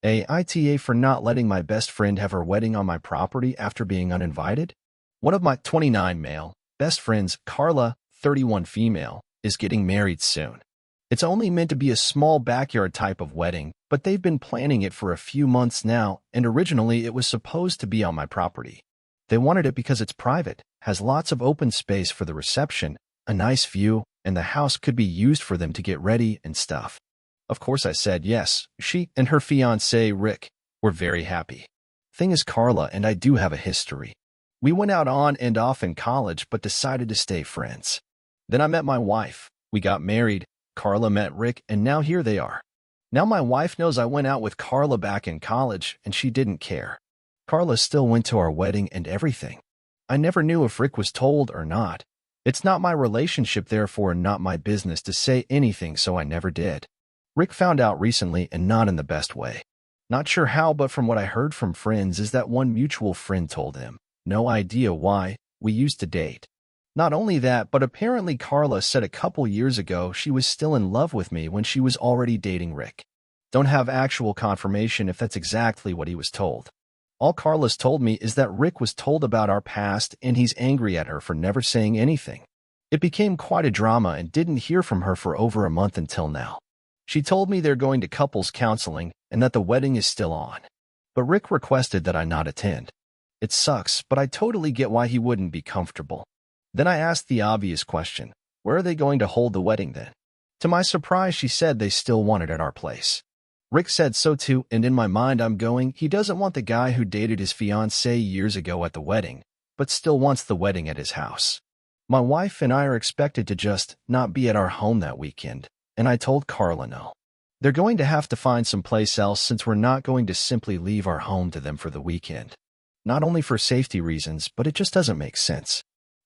ITA for not letting my best friend have her wedding on my property after being uninvited? One of my 29 male best friends, Carla, 31 female, is getting married soon. It's only meant to be a small backyard type of wedding, but they've been planning it for a few months now, and originally it was supposed to be on my property. They wanted it because it's private, has lots of open space for the reception, a nice view, and the house could be used for them to get ready and stuff. Of course I said yes. She and her fiancé, Rick, were very happy. Thing is, Carla and I do have a history. We went out on and off in college but decided to stay friends. Then I met my wife. We got married. Carla met Rick, and now here they are. Now my wife knows I went out with Carla back in college, and she didn't care. Carla still went to our wedding and everything. I never knew if Rick was told or not. It's not my relationship, therefore not my business to say anything, so I never did. Rick found out recently and not in the best way. Not sure how, but from what I heard from friends is that one mutual friend told him. No idea why. We used to date. Not only that, but apparently Carla said a couple years ago she was still in love with me when she was already dating Rick. Don't have actual confirmation if that's exactly what he was told. All Carla's told me is that Rick was told about our past and he's angry at her for never saying anything. It became quite a drama and didn't hear from her for over a month until now. She told me they're going to couples counseling and that the wedding is still on. But Rick requested that I not attend. It sucks, but I totally get why he wouldn't be comfortable. Then I asked the obvious question, where are they going to hold the wedding then? To my surprise, she said they still want it at our place. Rick said so too, and in my mind I'm going, he doesn't want the guy who dated his fiancée years ago at the wedding, but still wants the wedding at his house. My wife and I are expected to just not be at our home that weekend, and I told Carla no. They're going to have to find someplace else since we're not going to simply leave our home to them for the weekend. Not only for safety reasons, but it just doesn't make sense.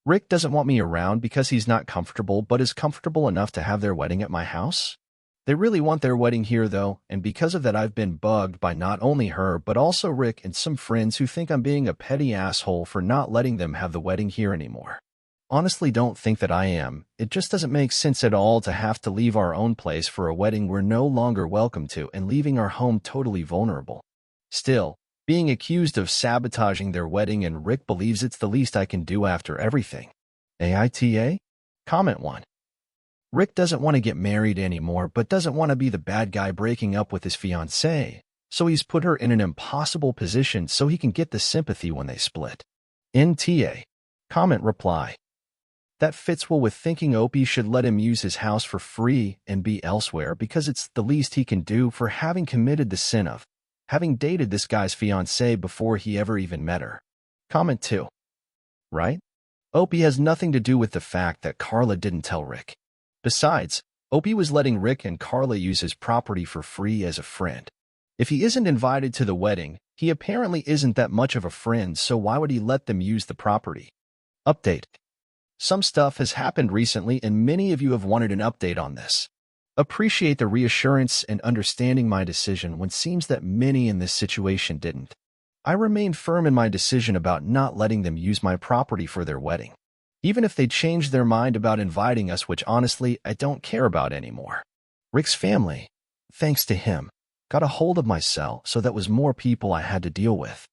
Rick doesn't want me around because he's not comfortable, but is comfortable enough to have their wedding at my house. They really want their wedding here though, and because of that I've been bugged by not only her, but also Rick and some friends who think I'm being a petty asshole for not letting them have the wedding here anymore. Honestly, don't think that I am. It just doesn't make sense at all to have to leave our own place for a wedding we're no longer welcome to and leaving our home totally vulnerable. Still, being accused of sabotaging their wedding, and Rick believes it's the least I can do after everything. AITA? Comment 1. Rick doesn't want to get married anymore, but doesn't want to be the bad guy breaking up with his fiancée, so he's put her in an impossible position so he can get the sympathy when they split. NTA. Comment reply. That fits well with thinking Opie should let him use his house for free and be elsewhere because it's the least he can do for having committed the sin of having dated this guy's fiancée before he ever even met her. Comment 2. Right? Opie has nothing to do with the fact that Carla didn't tell Rick. Besides, Opie was letting Rick and Carla use his property for free as a friend. If he isn't invited to the wedding, he apparently isn't that much of a friend, so why would he let them use the property? Update. Some stuff has happened recently and many of you have wanted an update on this. Appreciate the reassurance and understanding my decision when seems that many in this situation didn't. I remain firm in my decision about not letting them use my property for their wedding. Even if they changed their mind about inviting us, which honestly I don't care about anymore. Rick's family, thanks to him, got a hold of my cell, so that was more people I had to deal with.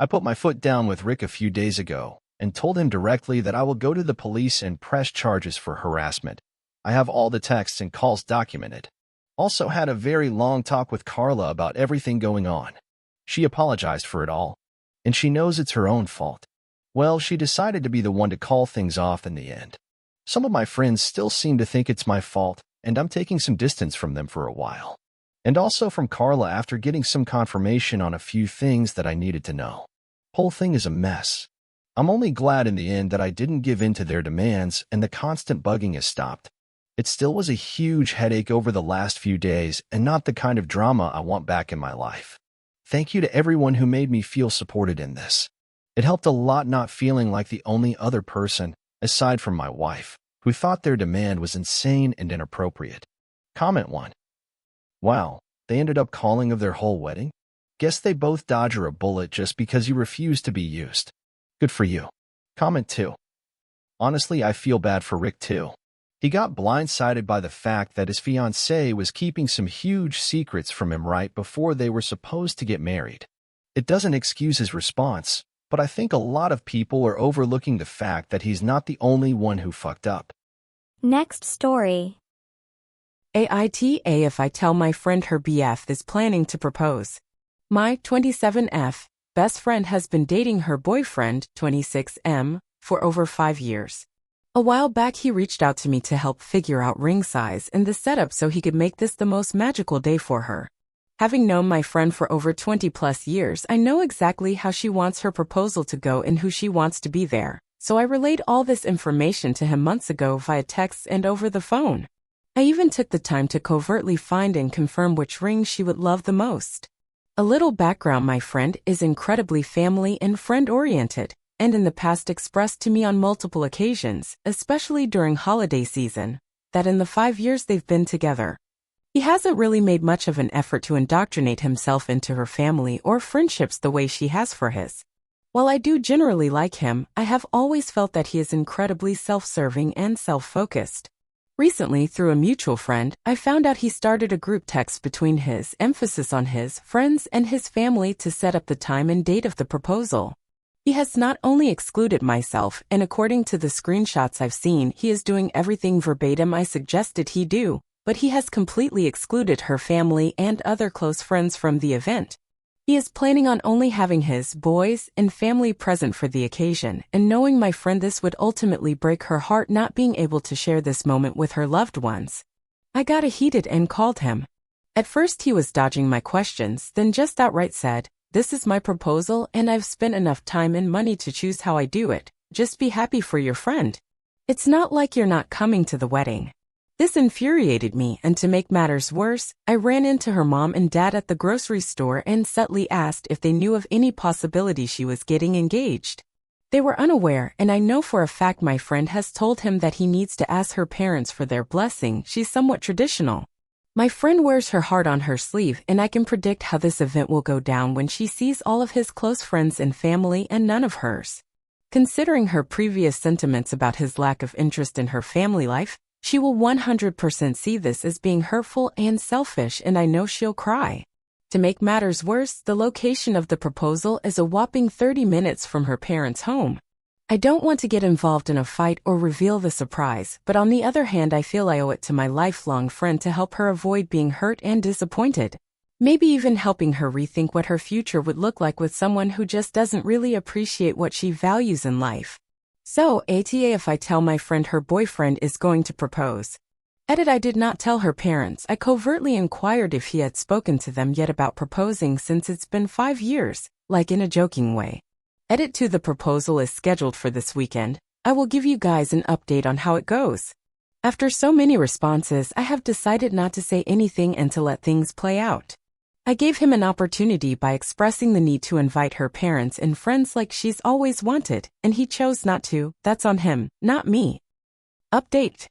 I put my foot down with Rick a few days ago and told him directly that I will go to the police and press charges for harassment. I have all the texts and calls documented. Also had a very long talk with Carla about everything going on. She apologized for it all, and she knows it's her own fault. Well, she decided to be the one to call things off in the end. Some of my friends still seem to think it's my fault, and I'm taking some distance from them for a while. And also from Carla after getting some confirmation on a few things that I needed to know. Whole thing is a mess. I'm only glad in the end that I didn't give in to their demands and the constant bugging has stopped. It still was a huge headache over the last few days and not the kind of drama I want back in my life. Thank you to everyone who made me feel supported in this. It helped a lot not feeling like the only other person, aside from my wife, who thought their demand was insane and inappropriate. Comment 1. Wow, they ended up calling of their whole wedding? Guess they both dodged a bullet just because you refused to be used. Good for you. Comment 2. Honestly, I feel bad for Rick too. He got blindsided by the fact that his fiancée was keeping some huge secrets from him right before they were supposed to get married. It doesn't excuse his response, but I think a lot of people are overlooking the fact that he's not the only one who fucked up. Next story. AITA if I tell my friend her BF is planning to propose. My 27F best friend has been dating her boyfriend, 26M, for over 5 years. A while back he reached out to me to help figure out ring size and the setup so he could make this the most magical day for her. Having known my friend for over 20 plus years, I know exactly how she wants her proposal to go and who she wants to be there, so I relayed all this information to him months ago via text and over the phone. I even took the time to covertly find and confirm which ring she would love the most. A little background: my friend is incredibly family and friend-oriented, and in the past expressed to me on multiple occasions, especially during holiday season, that in the 5 years they've been together, he hasn't really made much of an effort to indoctrinate himself into her family or friendships the way she has for his. While I do generally like him, I have always felt that he is incredibly self-serving and self-focused. Recently, through a mutual friend, I found out he started a group text between his emphasis on his friends and his family to set up the time and date of the proposal. He has not only excluded myself, and according to the screenshots I've seen, he is doing everything verbatim I suggested he do, but he has completely excluded her family and other close friends from the event. He is planning on only having his boys and family present for the occasion, and knowing my friend this would ultimately break her heart not being able to share this moment with her loved ones. I got heated and called him. At first he was dodging my questions, then just outright said, "This is my proposal and I've spent enough time and money to choose how I do it. Just be happy for your friend. It's not like you're not coming to the wedding." This infuriated me, and to make matters worse, I ran into her mom and dad at the grocery store and subtly asked if they knew of any possibility she was getting engaged. They were unaware, and I know for a fact my friend has told him that he needs to ask her parents for their blessing. She's somewhat traditional. My friend wears her heart on her sleeve, and I can predict how this event will go down when she sees all of his close friends and family and none of hers. Considering her previous sentiments about his lack of interest in her family life, she will 100% see this as being hurtful and selfish, and I know she'll cry. To make matters worse, the location of the proposal is a whopping 30 minutes from her parents' home. I don't want to get involved in a fight or reveal the surprise, but on the other hand I feel I owe it to my lifelong friend to help her avoid being hurt and disappointed. Maybe even helping her rethink what her future would look like with someone who just doesn't really appreciate what she values in life. So, ATA if I tell my friend her boyfriend is going to propose. Edit: I did not tell her parents. I covertly inquired if he had spoken to them yet about proposing since it's been 5 years, like in a joking way. Edit: to the proposal is scheduled for this weekend. I will give you guys an update on how it goes. After so many responses, I have decided not to say anything and to let things play out. I gave him an opportunity by expressing the need to invite her parents and friends like she's always wanted, and he chose not to. That's on him, not me. Update: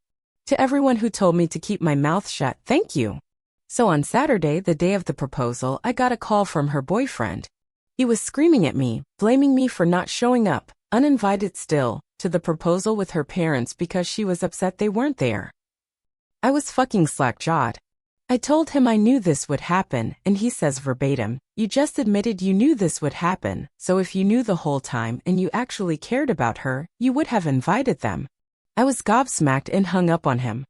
to everyone who told me to keep my mouth shut, thank you. So on Saturday, the day of the proposal, I got a call from her boyfriend. He was screaming at me, blaming me for not showing up, uninvited still, to the proposal with her parents because she was upset they weren't there. I was fucking slack-jawed. I told him I knew this would happen, and he says verbatim, "You just admitted you knew this would happen, so if you knew the whole time and you actually cared about her, you would have invited them." I was gobsmacked and hung up on him.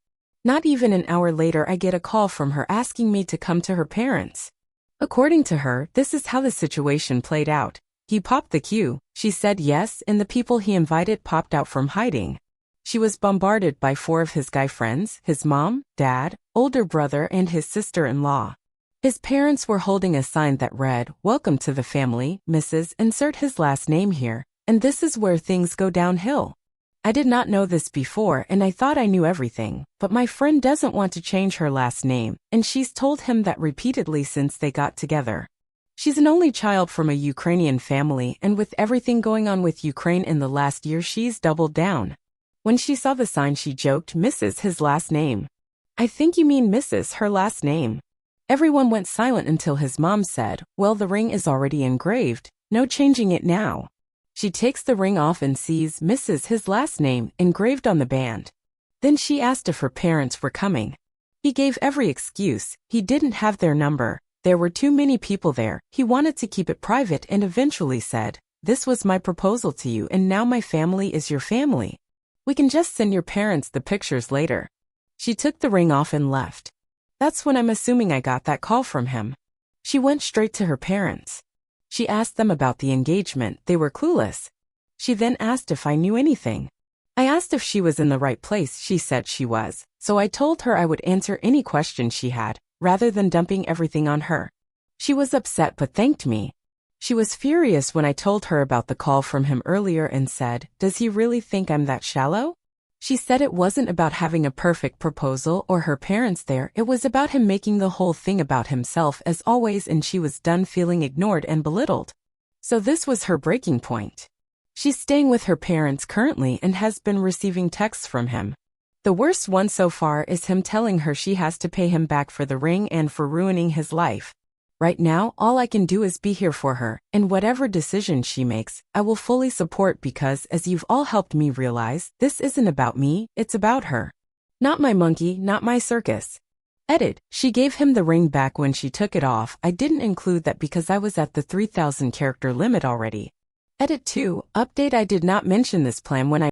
Not even an hour later I get a call from her asking me to come to her parents. According to her, this is how the situation played out. He popped the queue, she said yes, and the people he invited popped out from hiding. She was bombarded by 4 of his guy friends, his mom, dad, older brother, and his sister-in-law. His parents were holding a sign that read, "Welcome to the family, Mrs. Insert his last name here," and this is where things go downhill. I did not know this before, and I thought I knew everything, but my friend doesn't want to change her last name, and she's told him that repeatedly since they got together. She's an only child from a Ukrainian family, and with everything going on with Ukraine in the last year, she's doubled down. When she saw the sign, she joked, "Mrs. his last name." "I think you mean Mrs. her last name." Everyone went silent until his mom said, "Well, the ring is already engraved, no changing it now." She takes the ring off and sees Mrs. his last name engraved on the band. Then she asked if her parents were coming. He gave every excuse. He didn't have their number. There were too many people there. He wanted to keep it private and eventually said, "This was my proposal to you and now my family is your family. We can just send your parents the pictures later." She took the ring off and left. That's when I'm assuming I got that call from him. She went straight to her parents. She asked them about the engagement. They were clueless. She then asked if I knew anything. I asked if she was in the right place. She said she was, so I told her I would answer any questions she had, rather than dumping everything on her. She was upset but thanked me. She was furious when I told her about the call from him earlier and said, "Does he really think I'm that shallow?" She said it wasn't about having a perfect proposal or her parents there, it was about him making the whole thing about himself as always, and she was done feeling ignored and belittled. So this was her breaking point. She's staying with her parents currently and has been receiving texts from him. The worst one so far is him telling her she has to pay him back for the ring and for ruining his life. Right now, all I can do is be here for her, and whatever decision she makes, I will fully support because, as you've all helped me realize, this isn't about me, it's about her. Not my monkey, not my circus. Edit. She gave him the ring back when she took it off. I didn't include that because I was at the 3,000 character limit already. Edit 2. Update. I did not mention this plan when I